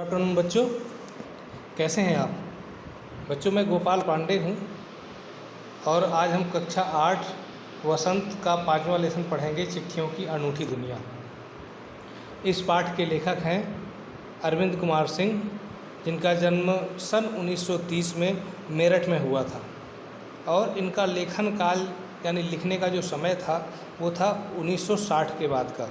Good afternoon बच्चों, कैसे हैं आप? बच्चों, मैं गोपाल पांडे हूँ और आज हम कक्षा 8 वसंत का 5वां लेसन पढ़ेंगे, चिट्ठियों की अनूठी दुनिया। इस पाठ के लेखक हैं अरविंद कुमार सिंह, जिनका जन्म सन 1930 में मेरठ में हुआ था और इनका लेखन काल यानी लिखने का जो समय था वो था 1960 के बाद का।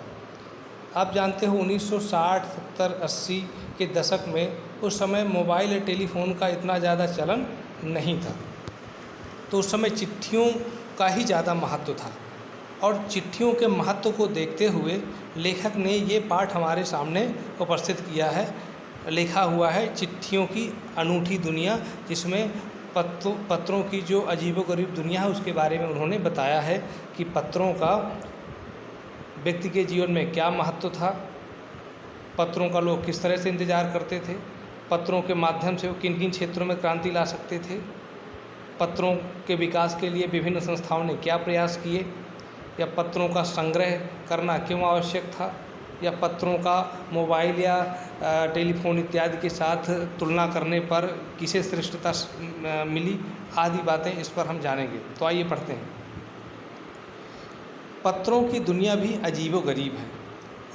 आप जानते हो 1960, 70, 80 के दशक में उस समय मोबाइल या टेलीफोन का इतना ज़्यादा चलन नहीं था, तो उस समय चिट्ठियों का ही ज़्यादा महत्व था और चिट्ठियों के महत्व को देखते हुए लेखक ने ये पाठ हमारे सामने उपस्थित किया है। लिखा हुआ है चिट्ठियों की अनूठी दुनिया, जिसमें पत्रों की जो अजीबोगरीब दुनिया है उसके बारे में उन्होंने बताया है कि पत्रों का व्यक्ति के जीवन में क्या महत्व था, पत्रों का लोग किस तरह से इंतज़ार करते थे, पत्रों के माध्यम से वो किन किन क्षेत्रों में क्रांति ला सकते थे, पत्रों के विकास के लिए विभिन्न संस्थाओं ने क्या प्रयास किए, या पत्रों का संग्रह करना क्यों आवश्यक था, या पत्रों का मोबाइल या टेलीफोन इत्यादि के साथ तुलना करने पर किसे श्रेष्ठता मिली, आदि बातें इस पर हम जानेंगे। तो आइए पढ़ते हैं। पत्रों की दुनिया भी अजीबोगरीब है,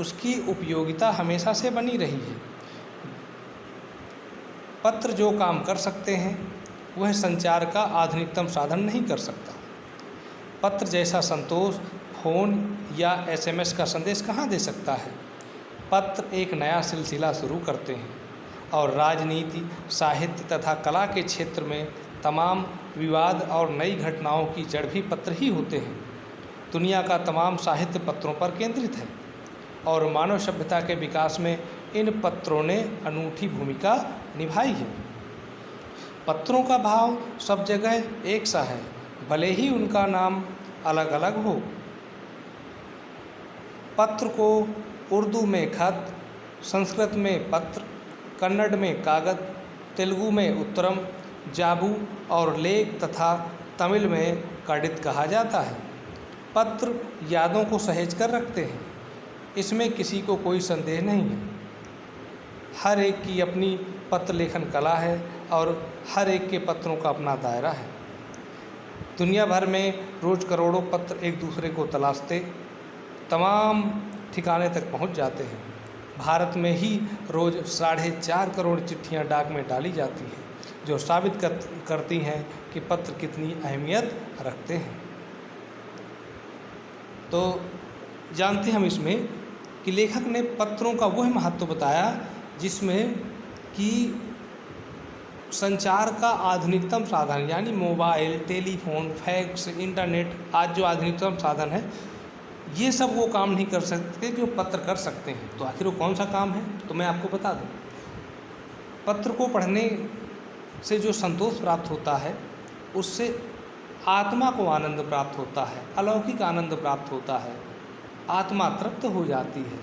उसकी उपयोगिता हमेशा से बनी रही है। पत्र जो काम कर सकते हैं वह संचार का आधुनिकतम साधन नहीं कर सकता। पत्र जैसा संतोष फ़ोन या एसएमएस का संदेश कहाँ दे सकता है। पत्र एक नया सिलसिला शुरू करते हैं और राजनीति, साहित्य तथा कला के क्षेत्र में तमाम विवाद और नई घटनाओं की जड़ भी पत्र ही होते हैं। दुनिया का तमाम साहित्य पत्रों पर केंद्रित है और मानव सभ्यता के विकास में इन पत्रों ने अनूठी भूमिका निभाई है। पत्रों का भाव सब जगह एक सा है, भले ही उनका नाम अलग अलग हो। पत्र को उर्दू में खत, संस्कृत में पत्र, कन्नड़ में कागज, तेलुगु में उत्तरम, जाबू और लेख तथा तमिल में कड़ित कहा जाता है। पत्र यादों को सहेज कर रखते हैं, इसमें किसी को कोई संदेह नहीं है। हर एक की अपनी पत्र लेखन कला है और हर एक के पत्रों का अपना दायरा है। दुनिया भर में रोज़ करोड़ों पत्र एक दूसरे को तलाशते तमाम ठिकाने तक पहुंच जाते हैं। भारत में ही रोज़ 4.5 करोड़ चिट्ठियां डाक में डाली जाती हैं, जो साबित करती हैं कि पत्र कितनी अहमियत रखते हैं। तो जानते हम इसमें कि लेखक ने पत्रों का वह महत्व बताया जिसमें कि संचार का आधुनिकतम साधन यानी मोबाइल, टेलीफोन, फैक्स, इंटरनेट आज जो आधुनिकतम साधन है, ये सब वो काम नहीं कर सकते जो पत्र कर सकते हैं। तो आखिर वो कौन सा काम है, तो मैं आपको बता दूं। पत्र को पढ़ने से जो संतोष प्राप्त होता है उससे आत्मा को आनंद प्राप्त होता है, अलौकिक आनंद प्राप्त होता है, आत्मा तृप्त हो जाती है।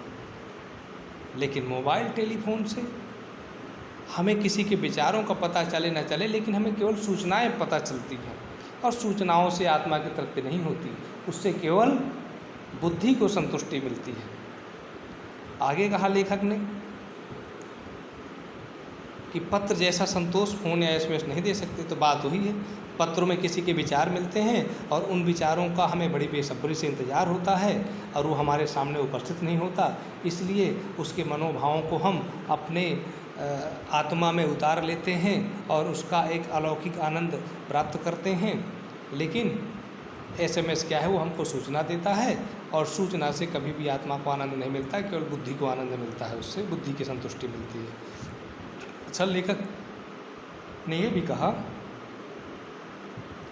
लेकिन मोबाइल टेलीफोन से हमें किसी के विचारों का पता चले न चले, लेकिन हमें केवल सूचनाएं पता चलती हैं और सूचनाओं से आत्मा की तृप्ति नहीं होती, उससे केवल बुद्धि को संतुष्टि मिलती है। आगे कहा लेखक ने कि पत्र जैसा संतोष फ़ोन या एसएमएस नहीं दे सकते। तो बात वही है, पत्रों में किसी के विचार मिलते हैं और उन विचारों का हमें बड़ी बेसब्री से इंतज़ार होता है और वो हमारे सामने उपस्थित नहीं होता, इसलिए उसके मनोभावों को हम अपने आत्मा में उतार लेते हैं और उसका एक अलौकिक आनंद प्राप्त करते हैं। लेकिन एसएमएस क्या है, वो हमको सूचना देता है और सूचना से कभी भी आत्मा को आनंद नहीं मिलता है, केवल बुद्धि को आनंद मिलता है, उससे बुद्धि की संतुष्टि मिलती है। अच्छा, लेखक ने ये भी कहा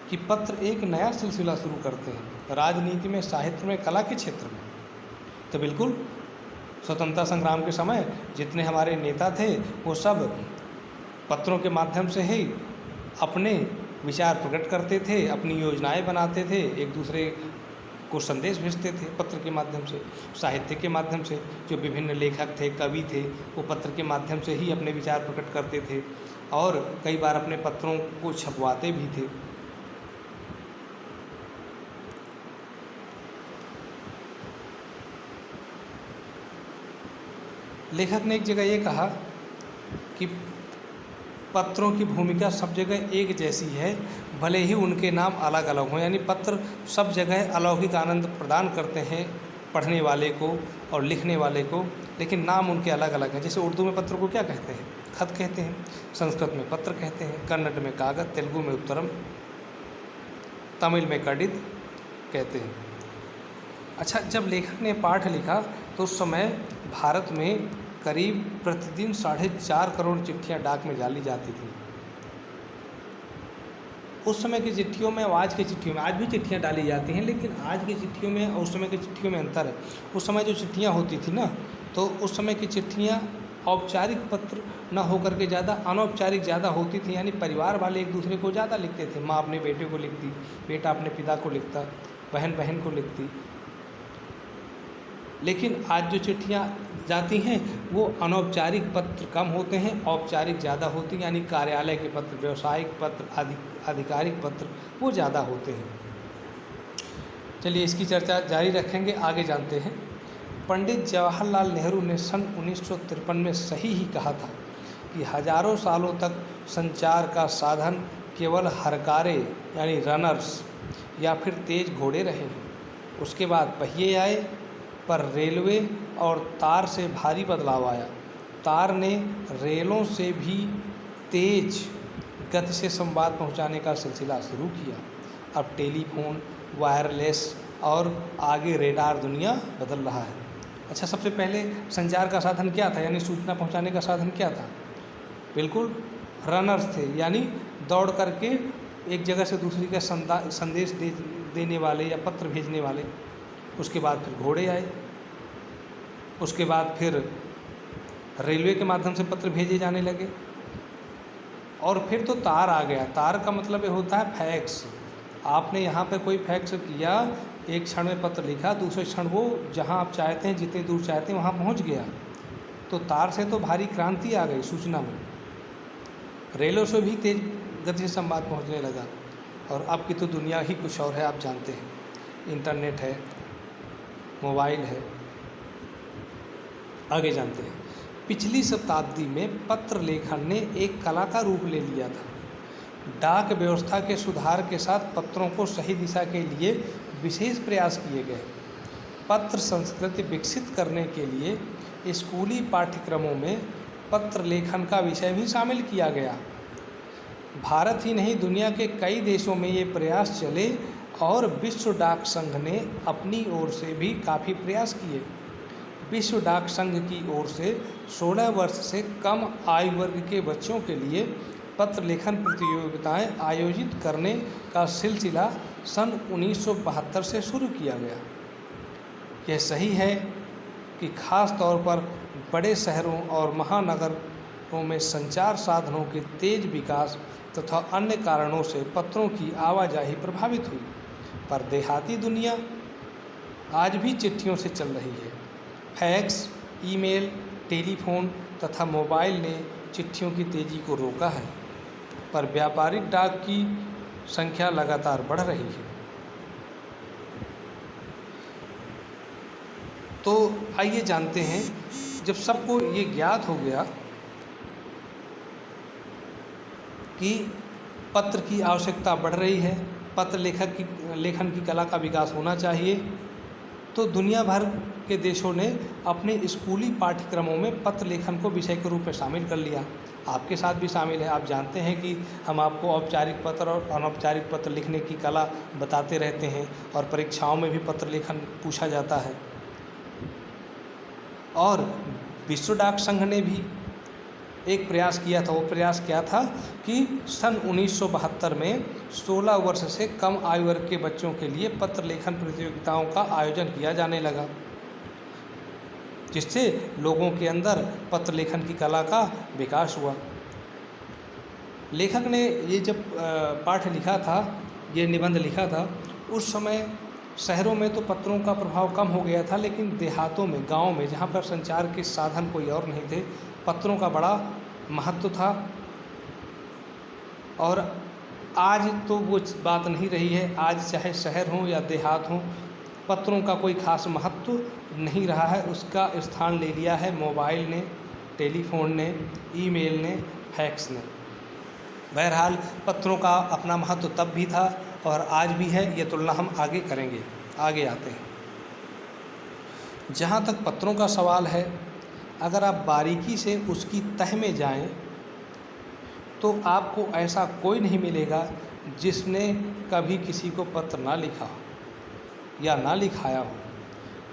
कि पत्र एक नया सिलसिला शुरू करते हैं राजनीति में, साहित्य में, कला के क्षेत्र में। तो बिल्कुल स्वतंत्रता संग्राम के समय जितने हमारे नेता थे वो सब पत्रों के माध्यम से ही अपने विचार प्रकट करते थे, अपनी योजनाएं बनाते थे, एक दूसरे को संदेश भेजते थे पत्र के माध्यम से। साहित्य के माध्यम से जो विभिन्न लेखक थे, कवि थे, वो पत्र के माध्यम से ही अपने विचार प्रकट करते थे और कई बार अपने पत्रों को छपवाते भी थे। लेखक ने एक जगह ये कहा कि पत्रों की भूमिका सब जगह एक जैसी है, भले ही उनके नाम अलग अलग हों। यानी पत्र सब जगह अलौकिक आनंद प्रदान करते हैं पढ़ने वाले को और लिखने वाले को, लेकिन नाम उनके अलग अलग हैं। जैसे उर्दू में पत्र को क्या कहते हैं? खत कहते हैं। संस्कृत में पत्र कहते हैं, कन्नड़ में कागज, तेलुगु में उत्तरम, तमिल में कडित कहते हैं। अच्छा, जब लेखक ने पाठ लिखा तो उस समय भारत में करीब प्रतिदिन 4.5 करोड़ चिट्ठियाँ डाक में डाली जाती थी। उस समय की चिट्ठियों में और आज की चिट्ठियों में, आज भी चिट्ठियाँ डाली जाती हैं, लेकिन आज की चिट्ठियों में और उस समय की चिट्ठियों में अंतर है। उस समय जो चिट्ठियाँ होती थी ना, तो उस समय की चिट्ठियाँ औपचारिक पत्र न होकर के ज़्यादा अनौपचारिक ज़्यादा होती थी। यानी परिवार वाले एक दूसरे को ज़्यादा लिखते थे। माँ अपने बेटे को लिखती, बेटा अपने पिता को लिखता, बहन बहन को लिखती। लेकिन आज जो चिट्ठियाँ जाती हैं वो अनौपचारिक पत्र कम होते हैं, औपचारिक ज़्यादा होती हैं। यानी कार्यालय के पत्र, व्यावसायिक पत्र, आधिकारिक पत्र वो ज़्यादा होते हैं। चलिए इसकी चर्चा जारी रखेंगे, आगे जानते हैं। पंडित जवाहरलाल नेहरू ने सन 1953 में सही ही कहा था कि हजारों सालों तक संचार का साधन केवल हरकारे यानी रनर्स या फिर तेज घोड़े रहे हैं। उसके बाद पहिए आए, पर रेलवे और तार से भारी बदलाव आया। तार ने रेलों से भी तेज गति से संवाद पहुंचाने का सिलसिला शुरू किया। अब टेलीफोन, वायरलेस और आगे रेडार दुनिया बदल रहा है। अच्छा, सबसे पहले संचार का साधन क्या था, यानी सूचना पहुंचाने का साधन क्या था? बिल्कुल रनर्स थे, यानी दौड़ करके एक जगह से दूसरी का संदेश देने वाले या पत्र भेजने वाले। उसके बाद फिर घोड़े आए, उसके बाद फिर रेलवे के माध्यम से पत्र भेजे जाने लगे, और फिर तो तार आ गया। तार का मतलब ये होता है फैक्स। आपने यहाँ पे कोई फैक्स किया, एक क्षण में पत्र लिखा, दूसरे क्षण वो जहाँ आप चाहते हैं, जितनी दूर चाहते हैं वहाँ पहुँच गया। तो तार से तो भारी क्रांति आ गई सूचना में। रेलों से भी तेज गति से संवाद पहुँचने लगा। और अब की तो दुनिया ही कुछ और है, आप जानते हैं। इंटरनेट है, मोबाइल है। आगे जानते हैं। पिछली शताब्दी में पत्र लेखन ने एक कला का रूप ले लिया था। डाक व्यवस्था के सुधार के साथ पत्रों को सही दिशा के लिए विशेष प्रयास किए गए। पत्र संस्कृति विकसित करने के लिए स्कूली पाठ्यक्रमों में पत्र लेखन का विषय भी शामिल किया गया। भारत ही नहीं, दुनिया के कई देशों में ये प्रयास चले और विश्व डाक संघ ने अपनी ओर से भी काफ़ी प्रयास किए। विश्व डाक संघ की ओर से 16 वर्ष से कम आयु वर्ग के बच्चों के लिए पत्र लेखन प्रतियोगिताएं आयोजित करने का सिलसिला सन 1972 से शुरू किया गया। यह सही है कि खास तौर पर बड़े शहरों और महानगरों में संचार साधनों के तेज विकास तथा अन्य कारणों से पत्रों की आवाजाही प्रभावित हुई, पर देहाती दुनिया आज भी चिट्ठियों से चल रही है। फैक्स, ईमेल, टेलीफोन तथा मोबाइल ने चिट्ठियों की तेज़ी को रोका है, पर व्यापारिक डाक की संख्या लगातार बढ़ रही है। तो आइए जानते हैं, जब सबको ये ज्ञात हो गया कि पत्र की आवश्यकता बढ़ रही है, पत्र लेखन की कला का विकास होना चाहिए, तो दुनिया भर के देशों ने अपने स्कूली पाठ्यक्रमों में पत्र लेखन को विषय के रूप में शामिल कर लिया। आपके साथ भी शामिल है। आप जानते हैं कि हम आपको औपचारिक पत्र और अनौपचारिक पत्र लिखने की कला बताते रहते हैं, और परीक्षाओं में भी पत्र लेखन पूछा जाता है। और विश्व डाक संघ ने भी एक प्रयास किया था। वो प्रयास क्या था कि सन 1972 में 16 वर्ष से कम आयु वर्ग के बच्चों के लिए पत्र लेखन प्रतियोगिताओं का आयोजन किया जाने लगा, जिससे लोगों के अंदर पत्र लेखन की कला का विकास हुआ। लेखक ने ये जब पाठ लिखा था, ये निबंध लिखा था, उस समय शहरों में तो पत्रों का प्रभाव कम हो गया था, लेकिन देहातों में, गाँव में, जहाँ पर संचार के साधन कोई और नहीं थे, पत्रों का बड़ा महत्व था। और आज तो वो बात नहीं रही है। आज चाहे शहर हो या देहात हो, पत्रों का कोई खास महत्व नहीं रहा है। उसका स्थान ले लिया है मोबाइल ने, टेलीफोन ने, ईमेल ने, फैक्स ने। बहरहाल पत्रों का अपना महत्व तब भी था और आज भी है, ये तुलना हम आगे करेंगे। आगे आते हैं। जहाँ तक पत्रों का सवाल है, अगर आप बारीकी से उसकी तह में जाएं तो आपको ऐसा कोई नहीं मिलेगा जिसने कभी किसी को पत्र ना लिखा हो या ना लिखाया हो,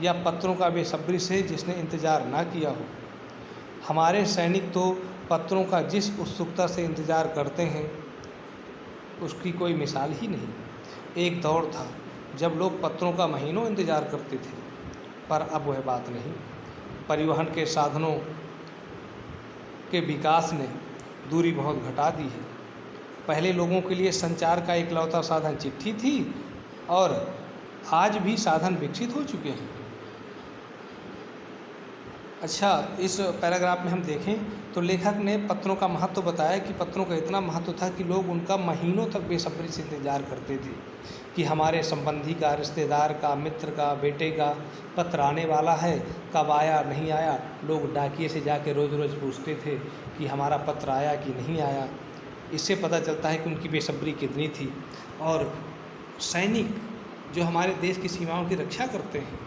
या पत्रों का बेसब्री से जिसने इंतज़ार ना किया हो। हमारे सैनिक तो पत्रों का जिस उत्सुकता से इंतज़ार करते हैं उसकी कोई मिसाल ही नहीं। एक दौर था जब लोग पत्रों का महीनों इंतज़ार करते थे, पर अब वह बात नहीं। परिवहन के साधनों के विकास ने दूरी बहुत घटा दी है। पहले लोगों के लिए संचार का इकलौता साधन चिट्ठी थी और आज भी साधन विकसित हो चुके हैं। अच्छा, इस पैराग्राफ में हम देखें तो लेखक ने पत्रों का महत्व बताया कि पत्रों का इतना महत्व था कि लोग उनका महीनों तक बेसब्री से इंतज़ार करते थे कि हमारे संबंधी का, रिश्तेदार का, मित्र का, बेटे का पत्र आने वाला है, कब आया नहीं आया। लोग डाकिए से जाके रोज़ रोज़ पूछते थे कि हमारा पत्र आया कि नहीं आया। इससे पता चलता है कि उनकी बेसब्री कितनी थी। और सैनिक जो हमारे देश की सीमाओं की रक्षा करते हैं,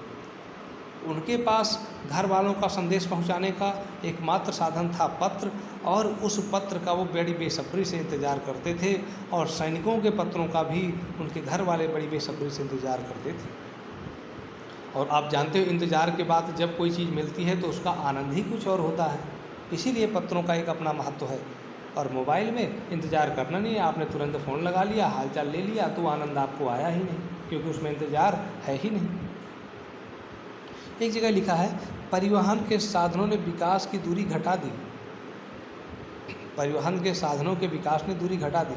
उनके पास घर वालों का संदेश पहुंचाने का एकमात्र साधन था पत्र, और उस पत्र का वो बड़ी बेसब्री से इंतज़ार करते थे। और सैनिकों के पत्रों का भी उनके घर वाले बड़ी बेसब्री से इंतज़ार करते थे। और आप जानते हो, इंतज़ार के बाद जब कोई चीज़ मिलती है तो उसका आनंद ही कुछ और होता है। इसीलिए पत्रों का एक अपना महत्व है। और मोबाइल में इंतज़ार करना नहीं है, आपने तुरंत फ़ोन लगा लिया, हालचाल ले लिया, तो आनंद आपको आया ही नहीं, क्योंकि उसमें इंतज़ार है ही नहीं। एक जगह लिखा है, परिवहन के साधनों ने विकास की दूरी घटा दी। परिवहन के साधनों के विकास ने दूरी घटा दी।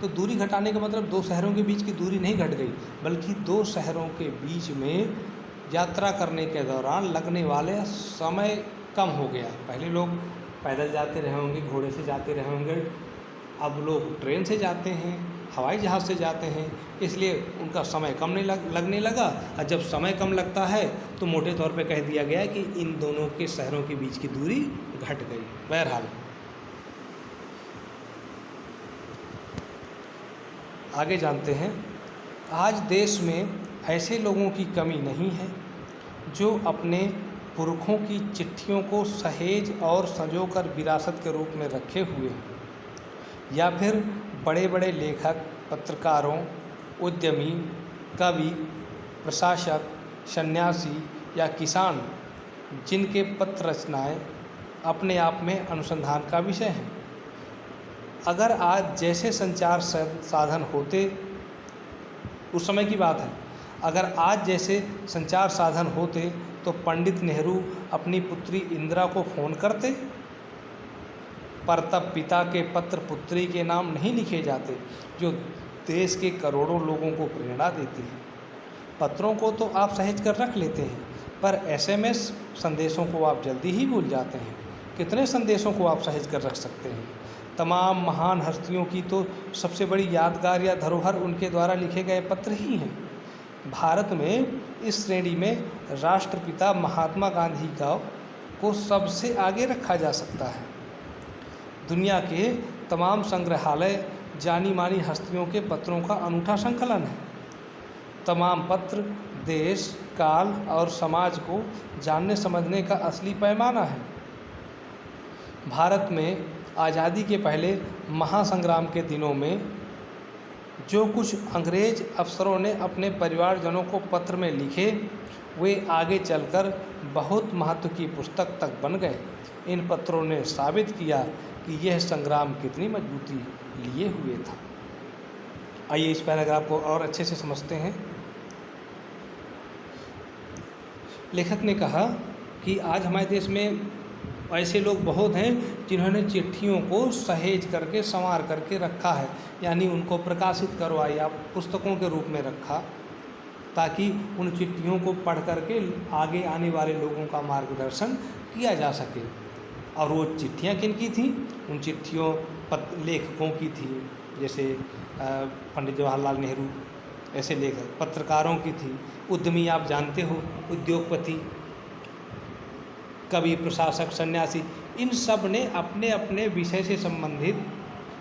तो दूरी घटाने का मतलब दो शहरों के बीच की दूरी नहीं घट गई, बल्कि दो शहरों के बीच में यात्रा करने के दौरान लगने वाले समय कम हो गया। पहले लोग पैदल जाते रहे होंगे, घोड़े से जाते रहे होंगे, अब लोग ट्रेन से जाते हैं, हवाई जहाज़ से जाते हैं, इसलिए उनका समय कम नहीं लगने लगा। और जब समय कम लगता है तो मोटे तौर पे कह दिया गया कि इन दोनों के शहरों के बीच की दूरी घट गई। बहरहाल आगे जानते हैं। आज देश में ऐसे लोगों की कमी नहीं है जो अपने पुरखों की चिट्ठियों को सहेज और संजोकर विरासत के रूप में रखे हुए हैं, या फिर बड़े बड़े लेखक, पत्रकारों, उद्यमी, कवि, प्रशासक, सन्यासी या किसान, जिनके पत्र रचनाएँ अपने आप में अनुसंधान का विषय हैं। अगर आज जैसे संचार साधन होते, उस समय की बात है, अगर आज जैसे संचार साधन होते तो पंडित नेहरू अपनी पुत्री इंदिरा को फ़ोन करते, पर तब पिता के पत्र पुत्री के नाम नहीं लिखे जाते, जो देश के करोड़ों लोगों को प्रेरणा देते हैं। पत्रों को तो आप सहेज कर रख लेते हैं, पर एसएमएस संदेशों को आप जल्दी ही भूल जाते हैं। कितने संदेशों को आप सहेज कर रख सकते हैं? तमाम महान हस्तियों की तो सबसे बड़ी यादगार या धरोहर उनके द्वारा लिखे गए पत्र ही हैं। भारत में इस श्रेणी में राष्ट्रपिता महात्मा गांधी को सबसे आगे रखा जा सकता है। दुनिया के तमाम संग्रहालय जानी मानी हस्तियों के पत्रों का अनूठा संकलन है। तमाम पत्र देश, काल और समाज को जानने समझने का असली पैमाना है। भारत में आज़ादी के पहले महासंग्राम के दिनों में जो कुछ अंग्रेज अफसरों ने अपने परिवारजनों को पत्र में लिखे, वे आगे चलकर बहुत महत्व की पुस्तक तक बन गए। इन पत्रों ने साबित किया कि यह संग्राम कितनी मजबूती लिए हुए था। आइए इस पैराग्राफ को और अच्छे से समझते हैं। लेखक ने कहा कि आज हमारे देश में ऐसे लोग बहुत हैं जिन्होंने चिट्ठियों को सहेज करके, संवार करके रखा है, यानी उनको प्रकाशित करवाया, पुस्तकों के रूप में रखा, ताकि उन चिट्ठियों को पढ़ करके आगे आने वाले लोगों का मार्गदर्शन किया जा सके। और वो चिट्ठियाँ किन की थीं? उन चिट्ठियों लेखकों की थी, जैसे पंडित जवाहरलाल नेहरू, ऐसे लेखक। पत्रकारों की थी, उद्यमी आप जानते हो, उद्योगपति, कवि, प्रशासक, सन्यासी, इन सब ने अपने अपने विषय से संबंधित,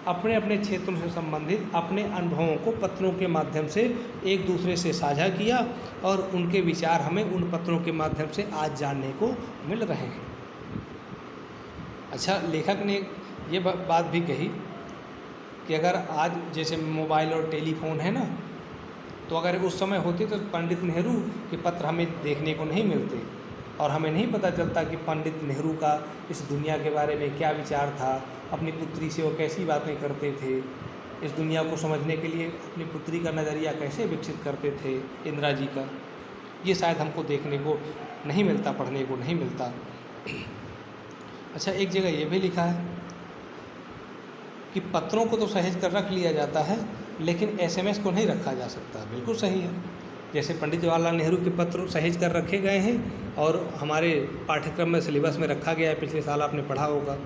अपने अपने क्षेत्रों से संबंधित अपने अनुभवों को पत्रों के माध्यम से एक दूसरे से साझा किया और उनके विचार हमें उन पत्रों के माध्यम से आज जानने को मिल रहे हैं। अच्छा, लेखक ने ये बात भी कही कि अगर आज जैसे मोबाइल और टेलीफोन है ना, तो अगर उस समय होते तो पंडित नेहरू के पत्र हमें देखने को नहीं मिलते और हमें नहीं पता चलता कि पंडित नेहरू का इस दुनिया के बारे में क्या विचार था, अपनी पुत्री से वो कैसी बातें करते थे, इस दुनिया को समझने के लिए अपनी पुत्री का नज़रिया कैसे विकसित करते थे, इंदिरा जी का। ये शायद हमको देखने को नहीं मिलता, पढ़ने को नहीं मिलता। अच्छा, एक जगह ये भी लिखा है कि पत्रों को तो सहेज कर रख लिया जाता है, लेकिन एसएमएस को नहीं रखा जा सकता। बिल्कुल सही है। जैसे पंडित जवाहरलाल नेहरू के पत्र सहेज कर रखे गए हैं और हमारे पाठ्यक्रम में, सिलेबस में रखा गया है, पिछले साल आपने पढ़ा होगा,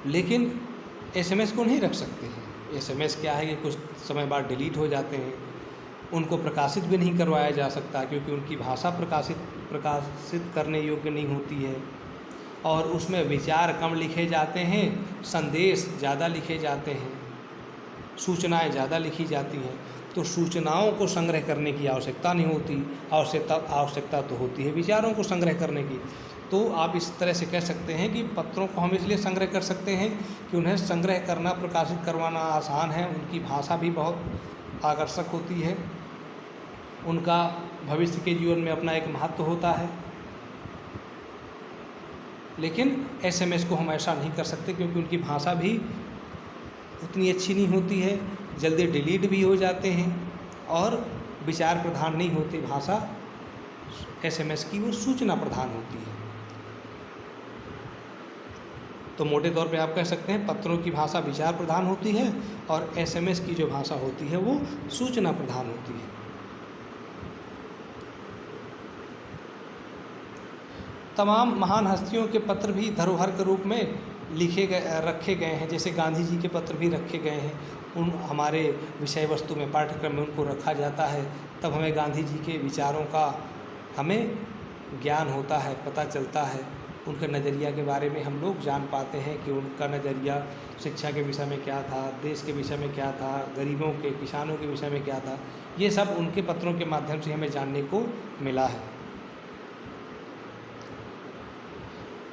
लेकिन एसएमएस को नहीं रख सकते हैं। एसएमएस क्या है कि कुछ समय बाद डिलीट हो जाते हैं, उनको प्रकाशित भी नहीं करवाया जा सकता क्योंकि उनकी भाषा प्रकाशित करने योग्य नहीं होती है और उसमें विचार कम लिखे जाते हैं, संदेश ज़्यादा लिखे जाते हैं, सूचनाएं ज़्यादा लिखी जाती हैं। तो सूचनाओं को संग्रह करने की आवश्यकता नहीं होती, आवश्यकता तो होती है विचारों को संग्रह करने की। तो आप इस तरह से कह सकते हैं कि पत्रों को हम इसलिए संग्रह कर सकते हैं कि उन्हें संग्रह करना, प्रकाशित करवाना आसान है, उनकी भाषा भी बहुत आकर्षक होती है, उनका भविष्य के जीवन में अपना एक महत्व होता है। लेकिन एसएमएस को हम ऐसा नहीं कर सकते क्योंकि उनकी भाषा भी उतनी अच्छी नहीं होती है, जल्दी डिलीट भी हो जाते हैं और विचार प्रधान नहीं होती भाषा एसएमएस की, वो सूचना प्रधान होती है। तो मोटे तौर पे आप कह सकते हैं पत्रों की भाषा विचार प्रधान होती है और एसएमएस की जो भाषा होती है वो सूचना प्रधान होती है। तमाम महान हस्तियों के पत्र भी धरोहर के रूप में रखे गए हैं। जैसे गांधी जी के पत्र भी रखे गए हैं, उन हमारे विषय वस्तु में, पाठ्यक्रम में उनको रखा जाता है, तब हमें गांधी जी के विचारों का हमें ज्ञान होता है, पता चलता है, उनके नज़रिया के बारे में हम लोग जान पाते हैं कि उनका नज़रिया शिक्षा के विषय में क्या था, देश के विषय में क्या था, गरीबों के, किसानों के विषय में क्या था। ये सब उनके पत्रों के माध्यम से हमें जानने को मिला है।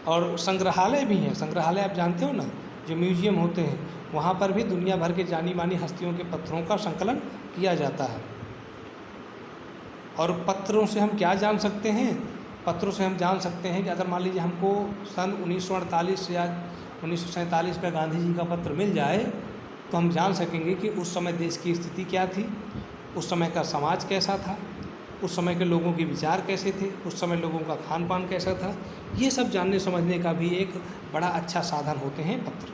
और संग्रहालय भी हैं। संग्रहालय आप जानते हो ना, जो म्यूजियम होते हैं, वहाँ पर भी दुनिया भर के जानी मानी हस्तियों के पत्रों का संकलन किया जाता है। और पत्रों से हम क्या जान सकते हैं? पत्रों से हम जान सकते हैं कि अगर मान लीजिए हमको सन 1948 या 1947 का गांधी जी का पत्र मिल जाए तो हम जान सकेंगे कि उस समय देश की स्थिति क्या थी, उस समय का समाज कैसा था, उस समय के लोगों के विचार कैसे थे, उस समय लोगों का खान पान कैसा था। ये सब जानने समझने का भी एक बड़ा अच्छा साधन होते हैं पत्र।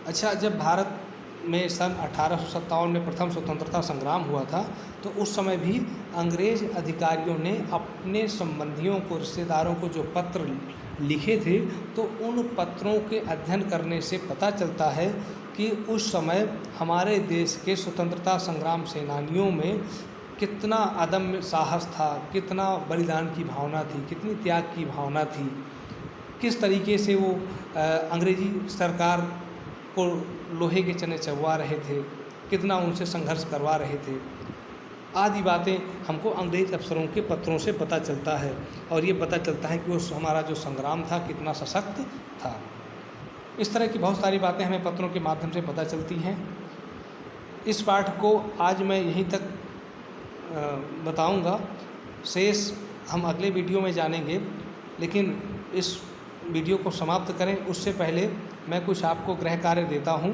अच्छा, जब भारत में सन 1857 में प्रथम स्वतंत्रता संग्राम हुआ था तो उस समय भी अंग्रेज़ अधिकारियों ने अपने संबंधियों को, रिश्तेदारों को जो पत्र लिखे थे, तो उन पत्रों के अध्ययन करने से पता चलता है कि उस समय हमारे देश के स्वतंत्रता संग्राम सेनानियों में कितना अदम्य साहस था, कितना बलिदान की भावना थी, कितनी त्याग की भावना थी, किस तरीके से वो अंग्रेजी सरकार को लोहे के चने चबवा रहे थे, कितना उनसे संघर्ष करवा रहे थे। आदि बातें हमको अंग्रेज़ अफसरों के पत्रों से पता चलता है और ये पता चलता है कि वो हमारा जो संग्राम था कितना सशक्त था। इस तरह की बहुत सारी बातें हमें पत्रों के माध्यम से पता चलती हैं। इस पाठ को आज मैं यहीं तक बताऊंगा, शेष हम अगले वीडियो में जानेंगे। लेकिन इस वीडियो को समाप्त करें उससे पहले मैं कुछ आपको गृह कार्य देता हूं,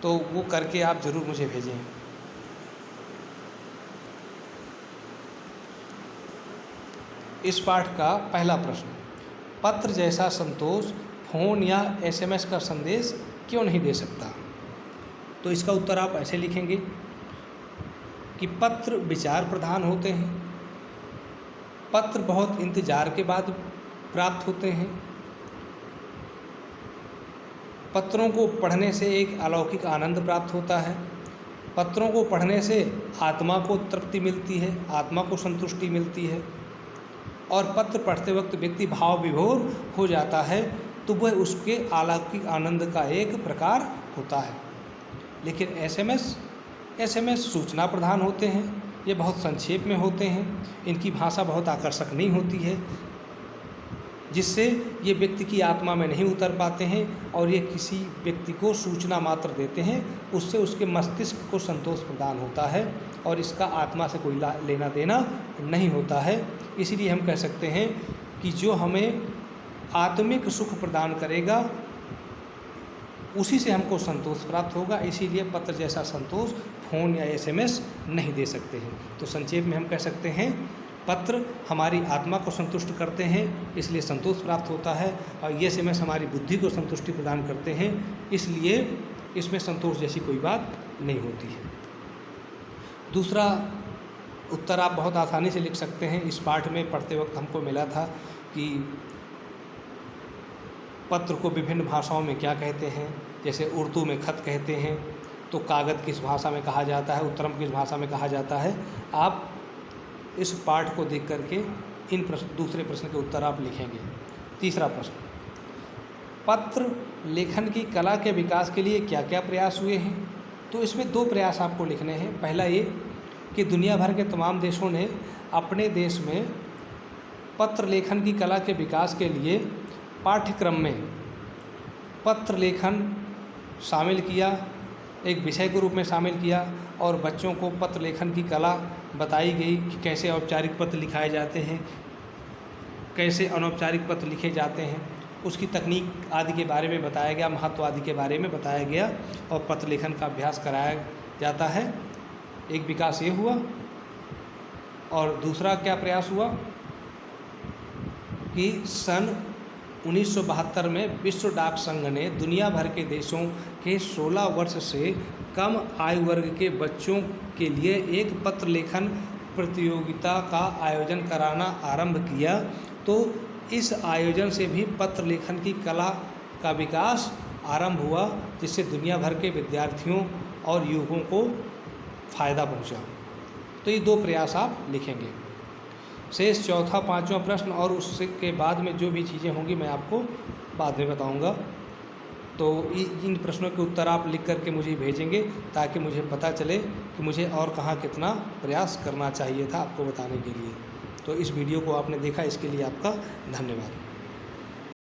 तो वो करके आप ज़रूर मुझे भेजें। इस पाठ का पहला प्रश्न, पत्र जैसा संतोष फ़ोन या एसएमएस का संदेश क्यों नहीं दे सकता? तो इसका उत्तर आप ऐसे लिखेंगे कि पत्र विचार प्रधान होते हैं, पत्र बहुत इंतज़ार के बाद प्राप्त होते हैं, पत्रों को पढ़ने से एक अलौकिक आनंद प्राप्त होता है, पत्रों को पढ़ने से आत्मा को तृप्ति मिलती है, आत्मा को संतुष्टि मिलती है, और पत्र पढ़ते वक्त व्यक्ति भाव विभोर हो जाता है, तो वह उसके अलौकिक आनंद का एक प्रकार होता है। लेकिन एसएमएस सूचना प्रधान होते हैं, ये बहुत संक्षेप में होते हैं, इनकी भाषा बहुत आकर्षक नहीं होती है, जिससे ये व्यक्ति की आत्मा में नहीं उतर पाते हैं, और ये किसी व्यक्ति को सूचना मात्र देते हैं, उससे उसके मस्तिष्क को संतोष प्रदान होता है और इसका आत्मा से कोई लेना देना नहीं होता है। इसीलिए हम कह सकते हैं कि जो हमें आत्मिक सुख प्रदान करेगा उसी से हमको संतोष प्राप्त होगा। इसीलिए पत्र जैसा संतोष फ़ोन या एसएमएस नहीं दे सकते हैं। तो संक्षेप में हम कह सकते हैं पत्र हमारी आत्मा को संतुष्ट करते हैं, इसलिए संतोष प्राप्त होता है, और ये एसएमएस हमारी बुद्धि को संतुष्टि प्रदान करते हैं, इसलिए इसमें संतोष जैसी कोई बात नहीं होती है। दूसरा उत्तर आप बहुत आसानी से लिख सकते हैं। इस पाठ में पढ़ते वक्त हमको मिला था कि पत्र को विभिन्न भाषाओं में क्या कहते हैं। जैसे उर्दू में खत कहते हैं, तो कागज़ किस भाषा में कहा जाता है, उत्तरम किस भाषा में कहा जाता है। आप इस पाठ को देख करके इन दूसरे प्रश्न के उत्तर आप लिखेंगे। तीसरा प्रश्न, पत्र लेखन की कला के विकास के लिए क्या क्या प्रयास हुए हैं। तो इसमें 2 प्रयास आपको लिखने हैं। पहला ये कि दुनिया भर के तमाम देशों ने अपने देश में पत्र लेखन की कला के विकास के लिए पाठ्यक्रम में पत्र लेखन शामिल किया, एक विषय के रूप में शामिल किया, और बच्चों को पत्र लेखन की कला बताई गई कि कैसे औपचारिक पत्र लिखाए जाते हैं, कैसे अनौपचारिक पत्र लिखे जाते हैं, उसकी तकनीक आदि के बारे में बताया गया, महत्व आदि के बारे में बताया गया, और पत्र लेखन का अभ्यास कराया जाता है। एक विकास ये हुआ। और दूसरा क्या प्रयास हुआ कि सन 1972 में विश्व डाक संघ ने दुनिया भर के देशों के 16 वर्ष से कम आयु वर्ग के बच्चों के लिए एक पत्र लेखन प्रतियोगिता का आयोजन कराना आरंभ किया। तो इस आयोजन से भी पत्र लेखन की कला का विकास आरंभ हुआ, जिससे दुनिया भर के विद्यार्थियों और युवकों को फ़ायदा पहुंचा। तो ये 2 प्रयास आप लिखेंगे। शेष चौथा, 5वां प्रश्न और उसके बाद में जो भी चीज़ें होंगी मैं आपको बाद में बताऊंगा। तो इन प्रश्नों के उत्तर आप लिख करके मुझे भेजेंगे, ताकि मुझे पता चले कि मुझे और कहाँ कितना प्रयास करना चाहिए था आपको बताने के लिए। तो इस वीडियो को आपने देखा, इसके लिए आपका धन्यवाद।